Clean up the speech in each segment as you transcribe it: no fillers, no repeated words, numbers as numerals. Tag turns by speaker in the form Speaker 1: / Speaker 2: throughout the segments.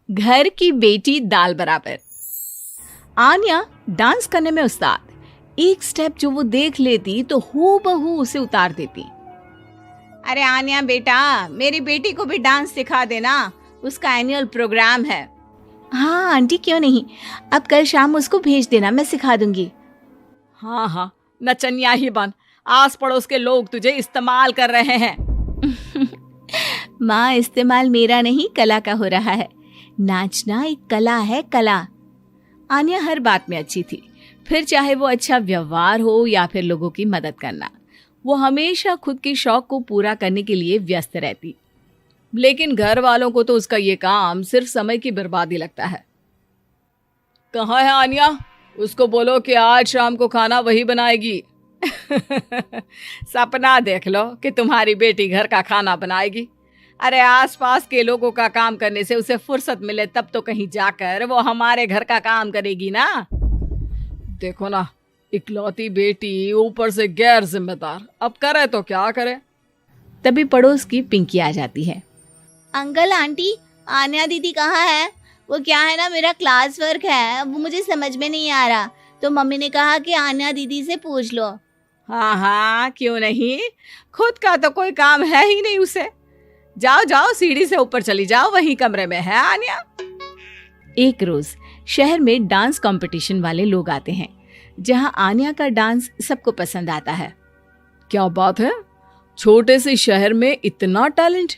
Speaker 1: घर की बेटी दाल बराबर। आन्या डांस करने में उस्ताद। एक स्टेप जो वो देख लेती तो हूबहू उसे उतार देती।
Speaker 2: अरे आन्या बेटा, मेरी बेटी को भी डांस सिखा देना, उसका एनुअल प्रोग्राम है।
Speaker 1: हाँ आंटी, क्यों नहीं, अब कल शाम उसको भेज देना, मैं सिखा दूंगी।
Speaker 2: हाँ हाँ, नचनिया ही बन, आस पड़ोस के लोग तुझे इस्तेमाल कर रहे हैं।
Speaker 1: माँ, इस्तेमाल मेरा नहीं कला का हो रहा है। नाचना एक कला है, कला। आन्या हर बात में अच्छी थी, फिर चाहे वो अच्छा व्यवहार हो या फिर लोगों की मदद करना, वो हमेशा खुद के शौक को पूरा करने के लिए व्यस्त रहती। लेकिन घर वालों को तो उसका ये काम सिर्फ समय की बर्बादी लगता है। कहाँ है आन्या? उसको बोलो कि आज शाम को खाना वही बनाएगी। सपना देख लो कि तुम्हारी बेटी घर का खाना बनाएगी। अरे आसपास के लोगों का काम करने से उसे फुर्सत मिले तब तो कहीं जाकर वो हमारे घर का काम करेगी ना। देखो ना, इकलौती बेटी, ऊपर से गैर जिम्मेदार, अब करे तो क्या करे। तभी पड़ोस की पिंकी आ जाती है।
Speaker 3: अंकल आंटी, आन्या दीदी कहाँ है? वो क्या है ना, मेरा क्लास वर्क है, वो मुझे समझ में नहीं आ रहा, तो मम्मी ने कहा कि आन्या दीदी से पूछ लो।
Speaker 2: हाँ हाँ, क्यों नहीं, खुद का तो कोई काम है ही नहीं उसे। जाओ जाओ, सीढ़ी से ऊपर चली जाओ, वही कमरे में है आन्या।
Speaker 1: एक रोज शहर में डांस कंपटीशन वाले लोग आते हैं, जहां आन्या का डांस सबको पसंद आता है।
Speaker 2: क्या बात है, छोटे से शहर में इतना टैलेंट?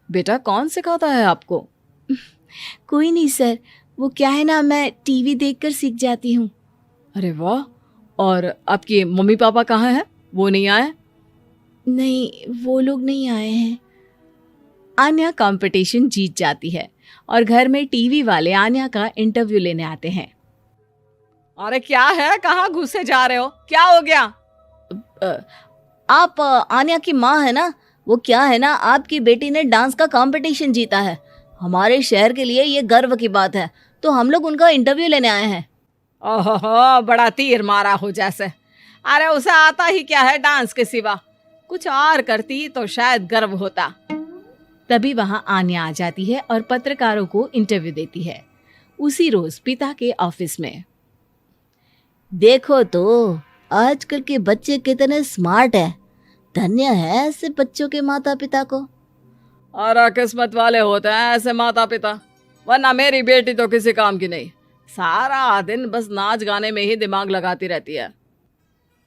Speaker 2: बेटा, कौन सिखाता है आपको?
Speaker 1: कोई नहीं सर, वो क्या है ना, मैं टीवी देखकर सीख जाती हूँ।
Speaker 2: अरे वाह, और आपके मम्मी पापा कहाँ हैं? वो नहीं आए?
Speaker 1: नहीं, वो लोग नहीं आए हैं। आन्या कंपटीशन जीत जाती है और घर में टीवी वाले आन्या का इंटरव्यू लेने आते हैं।
Speaker 2: अरे क्या है, कहाँ घुसे जा रहे हो, क्या हो गया?
Speaker 3: आप आन्या की माँ है ना? वो क्या है ना, आपकी बेटी ने डांस का कंपटीशन जीता है, हमारे शहर के लिए ये गर्व की बात है, तो हम लोग उनका इंटरव्यू लेने आए हैं।
Speaker 2: ओहो, बड़ा तीर मारा हो जैसे। अरे उसे आता ही क्या है डांस के सिवा, कुछ और करती तो शायद गर्व होता।
Speaker 1: तभी वहां आन्या आ जाती है और पत्रकारों को इंटरव्यू देती है। उसी रोज पिता के ऑफिस में।
Speaker 3: देखो तो आजकल के बच्चे कितने स्मार्ट हैं, धन्य है ऐसे बच्चों के माता पिता को।
Speaker 2: और किस्मत वाले होते हैं ऐसे माता पिता, वरना मेरी बेटी तो किसी काम की नहीं, सारा दिन बस नाच गाने में ही दिमाग लगाती रहती है।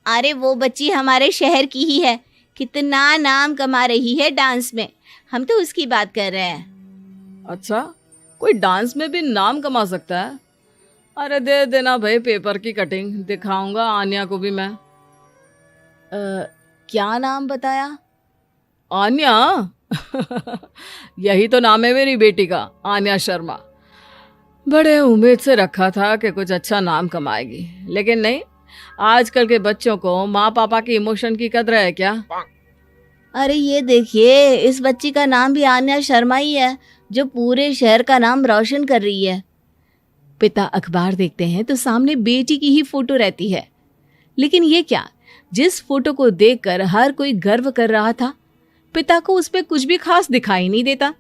Speaker 3: अरे वो बच्ची हमारे शहर की ही है, कितना नाम कमा रही है डांस में, हम तो उसकी बात कर रहे हैं।
Speaker 2: अच्छा, कोई डांस में भी नाम कमा सकता है? अरे दे देना भाई पेपर की कटिंग, दिखाऊंगा आन्या को भी मैं।
Speaker 3: क्या नाम बताया?
Speaker 2: आन्या? यही तो नाम है मेरी बेटी का, आन्या शर्मा। बड़े उम्मीद से रखा था कि कुछ अच्छा नाम कमाएगी, लेकिन नहीं। आजकल के बच्चों को माँ पापा की इमोशन की कदर है क्या?
Speaker 3: अरे ये देखिए, इस बच्ची का नाम भी आन्या शर्मा ही है, जो पूरे शहर का नाम रोशन कर रही है।
Speaker 1: पिता अखबार देखते हैं तो सामने बेटी की ही फोटो रहती है। लेकिन ये क्या, जिस फोटो को देखकर हर कोई गर्व कर रहा था, पिता को उस पे कुछ भी खास दिखाई नहीं देता।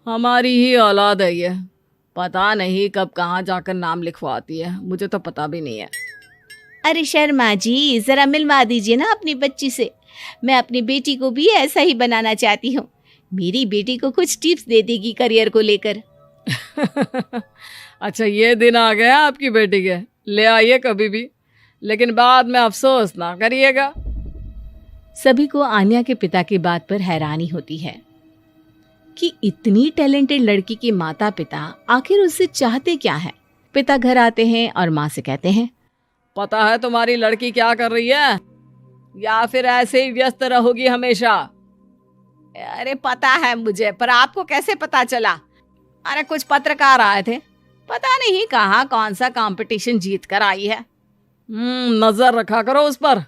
Speaker 2: हमारी ही औलाद है ये, पता नहीं कब कहाँ जाकर नाम लिखवाती है, मुझे तो पता भी नहीं है।
Speaker 3: अरे शर्मा जी, जरा मिलवा दीजिए ना अपनी बच्ची से, मैं अपनी बेटी को भी ऐसा ही बनाना चाहती हूँ। मेरी बेटी को कुछ टिप्स दे देगी करियर को लेकर।
Speaker 2: अच्छा, ये दिन आ गया आपकी बेटी के, ले आइए कभी भी, लेकिन बाद में अफसोस ना करिएगा।
Speaker 1: सभी को आन्या के पिता की बात पर हैरानी होती है कि इतनी टैलेंटेड लड़की के माता पिता आखिर उससे चाहते क्या है। पिता घर आते हैं और माँ से कहते हैं,
Speaker 2: पता है तुम्हारी लड़की क्या कर रही है, या फिर ऐसे ही व्यस्त रहोगी हमेशा? अरे पता है मुझे, पर आपको कैसे पता चला? अरे कुछ पत्रकार आए थे, पता नहीं कहाँ कौन सा कंपटीशन जीत कर आई है। नजर रखा करो उस पर।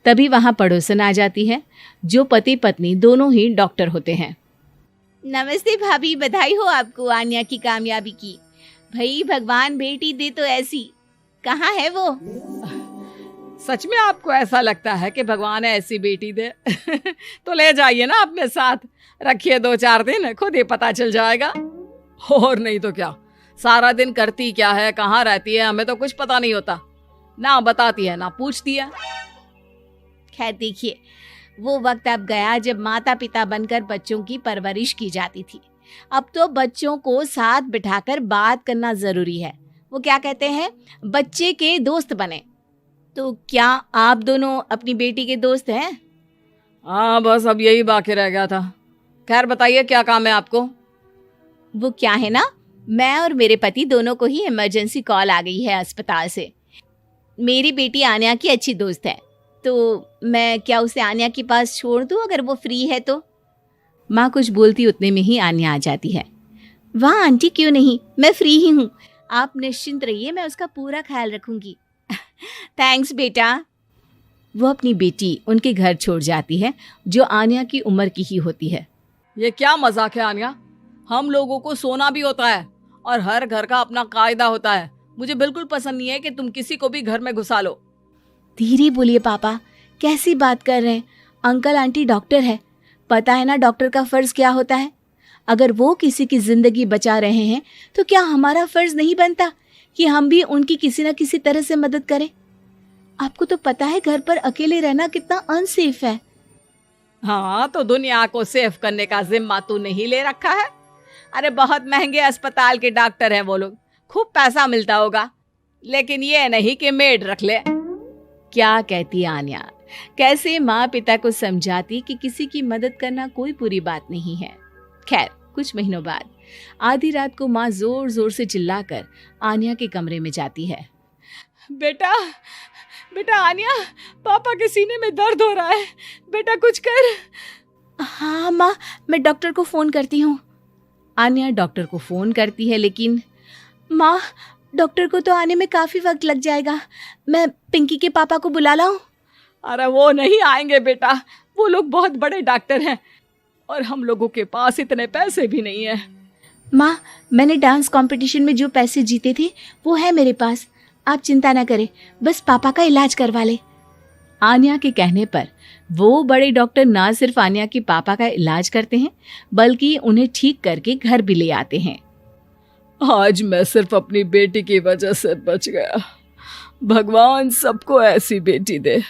Speaker 1: तभी वहां पड़ोसन आ जाती है, जो पति पत्नी दोनों ही डॉक्टर होते हैं।
Speaker 3: नमस्ते भाभी, बधाई हो आपको आन्या की कामयाबी की। भाई भगवान बेटी दे तो ऐसी। कहाँ है वो?
Speaker 2: सच में आपको ऐसा लगता है कि भगवान ऐसी बेटी दे? तो ले जाइए ना अपने साथ, रखिए 2-4 दिन, खुद ही पता चल जाएगा। और नहीं तो क्या, सारा दिन करती क्या है, कहाँ रहती है, हमें तो कुछ पता नहीं होता, ना बताती है ना पूछती है।
Speaker 3: खैर देखिए, वो वक्त अब गया जब माता पिता बनकर बच्चों की परवरिश की जाती थी। अब तो बच्चों को साथ बिठाकर बात करना जरूरी है। वो क्या कहते हैं, बच्चे के दोस्त बने। तो क्या आप दोनों अपनी बेटी के दोस्त हैं?
Speaker 2: हाँ, बस अब यही बाकी रह गया था। खैर बताइए, क्या काम है आपको?
Speaker 3: वो क्या है ना, मैं और मेरे पति दोनों को ही इमरजेंसी कॉल आ गई है अस्पताल से। मेरी बेटी आन्या की अच्छी दोस्त है, तो मैं क्या उसे आन्या के पास छोड़ दूं अगर वो फ्री है तो?
Speaker 1: माँ कुछ बोलती उतने में ही आन्या आ जाती है।
Speaker 3: वाह आंटी, क्यों नहीं, मैं फ्री ही हूँ, आप निश्चिंत रहिए, मैं उसका पूरा ख्याल रखूंगी। थैंक्स बेटा।
Speaker 1: वो अपनी बेटी उनके घर छोड़ जाती है, जो आन्या की उम्र की ही होती है।
Speaker 2: ये क्या मजाक है आन्या? हम लोगों को सोना भी होता है और हर घर का अपना कायदा होता है। मुझे बिल्कुल पसंद नहीं है कि तुम किसी को भी घर में घुसा लो।
Speaker 1: धीरे बोलिए पापा, कैसी बात कर रहे हैं? अंकल आंटी डॉक्टर है, पता है ना डॉक्टर का फर्ज क्या होता है। अगर वो किसी की जिंदगी बचा रहे हैं तो क्या हमारा फर्ज नहीं बनता कि हम भी उनकी किसी न किसी तरह से मदद करें? आपको तो पता है घर पर अकेले रहना कितना अनसेफ है।
Speaker 2: हाँ, तो दुनिया को सेफ करने का जिम्मा तू नहीं ले रखा है? अरे बहुत महंगे अस्पताल के डॉक्टर हैं वो लोग, खूब पैसा मिलता होगा, लेकिन ये नहीं कि मेड रख ले।
Speaker 1: क्या कहती आन्या, कैसे माँ पिता को समझाती कि किसी की मदद करना कोई बुरी बात नहीं है। खैर कुछ महीनों बाद आधी रात को माँ जोर जोर से चिल्लाकर आन्या के कमरे में जाती है।
Speaker 2: बेटा बेटा आन्या, पापा के सीने में दर्द हो रहा है, बेटा कुछ कर।
Speaker 1: हाँ माँ, मैं डॉक्टर को फोन करती हूँ। आन्या डॉक्टर को फोन करती है, लेकिन माँ डॉक्टर को तो आने में काफी वक्त लग जाएगा, मैं पिंकी के पापा को बुला लाऊं?
Speaker 2: अरे वो नहीं आएंगे बेटा, वो लोग बहुत बड़े डॉक्टर हैं और हम लोगों के पास इतने पैसे भी नहीं है।
Speaker 1: माँ, मैंने डांस कंपटीशन में जो पैसे जीते थे वो है मेरे पास, आप चिंता ना करें, बस पापा का इलाज करवा ले। आन्या के कहने पर वो बड़े डॉक्टर ना सिर्फ आन्या के पापा का इलाज करते हैं, बल्कि उन्हें ठीक करके घर भी ले आते हैं।
Speaker 2: आज मैं सिर्फ अपनी बेटी की वजह से बच गया। भगवान सबको ऐसी बेटी दे।